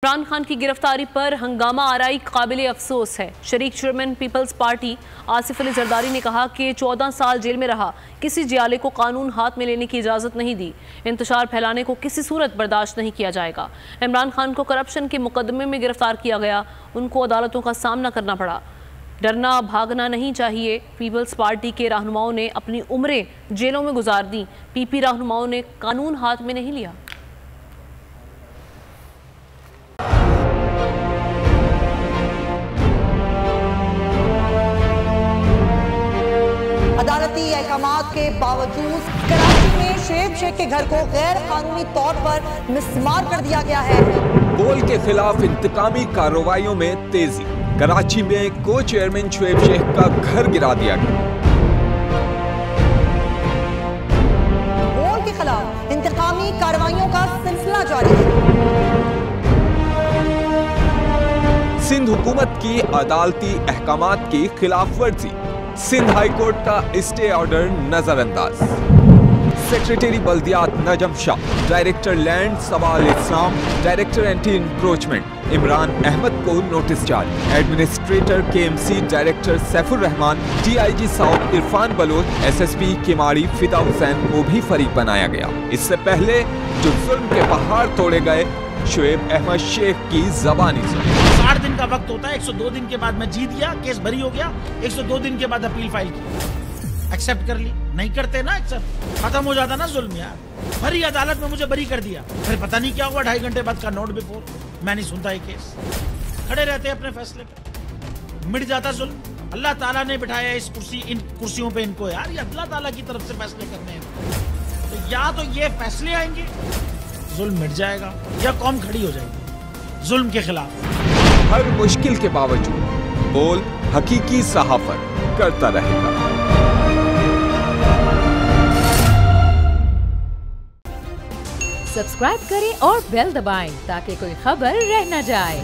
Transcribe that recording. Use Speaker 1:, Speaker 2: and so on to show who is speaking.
Speaker 1: इमरान खान की गिरफ्तारी पर हंगामा आराई काबिल अफसोस है। शरीक चेयरमैन पीपल्स पार्टी आसिफ अली जरदारी ने कहा कि 14 साल जेल में रहा किसी जियाले को कानून हाथ में लेने की इजाज़त नहीं दी। इंतशार फैलाने को किसी सूरत बर्दाश्त नहीं किया जाएगा। इमरान खान को करप्शन के मुकदमे में गिरफ्तार किया गया, उनको अदालतों का सामना करना पड़ा। डरना भागना नहीं चाहिए। पीपल्स पार्टी के रहनुमाओं ने अपनी उम्रें जेलों में गुजार दी। पीपी रहनुमाओं ने कानून हाथ में नहीं लिया।
Speaker 2: अदालती अहकामात के बावजूद कराची में शुएब शेख के घर को गैर कानूनी तौर पर मिस्मार कर दिया गया है।
Speaker 3: बोल के खिलाफ इंतकामी कार्रवाइयों में तेजी। कराची में को चेयरमैन शुएब शेख का घर गिरा दिया गया।
Speaker 2: बोल के खिलाफ इंतकामी कार्रवाइयों का सिलसिला जारी है।
Speaker 3: सिंध हुकूमत की अदालती अहकामात की खिलाफ वर्जी। सिंध हाई कोर्ट का स्टे ऑर्डर नजरअंदाज। सेक्रेटरी बल्दियात Najam Shah, director land Sawal Islam, director anti encroachment Imran Ahmad को नोटिस जारी। Administrator KMC director Saifur Rahman, DIG south Irfan Baloch, SSP Kemari Fida Hussain को भी फरीक बनाया गया। इससे पहले जो जुल्म के पहाड़ तोड़े गए, शुएब अहमद शेख की जबानी सुनी।
Speaker 4: 60 दिन का वक्त होता है। 102 दिन के बाद मैं जीत गया, केस भरी हो गया। 102 दिन के बाद अपील फाइल की, एक्सेप्ट कर ली। नहीं करते ना एक्सेप्ट, खत्म हो जाता ना जुल्म यार। भरी अदालत में मुझे बरी कर दिया, फिर पता नहीं क्या हुआ। 2.5 घंटे बाद का नोट बिफोर, मैं नहीं सुनता ये केस। खड़े रहते अपने फैसले पे, मिट जाता जुल्म। अल्लाह ताला ने बिठाया इस इन कुर्सियों पे इनको यार, ये अल्लाह ताला की तरफ से फैसले करने हैं। तो या तो ये फैसले आएंगे, जुल्म मिट जाएगा, या कौम खड़ी हो जाएगी जुल्म के खिलाफ।
Speaker 3: हर मुश्किल के बावजूद बोल हकीकी सहाफत करता रहेगा।
Speaker 5: सब्सक्राइब करें और बेल दबाएं ताकि कोई खबर रह न जाए।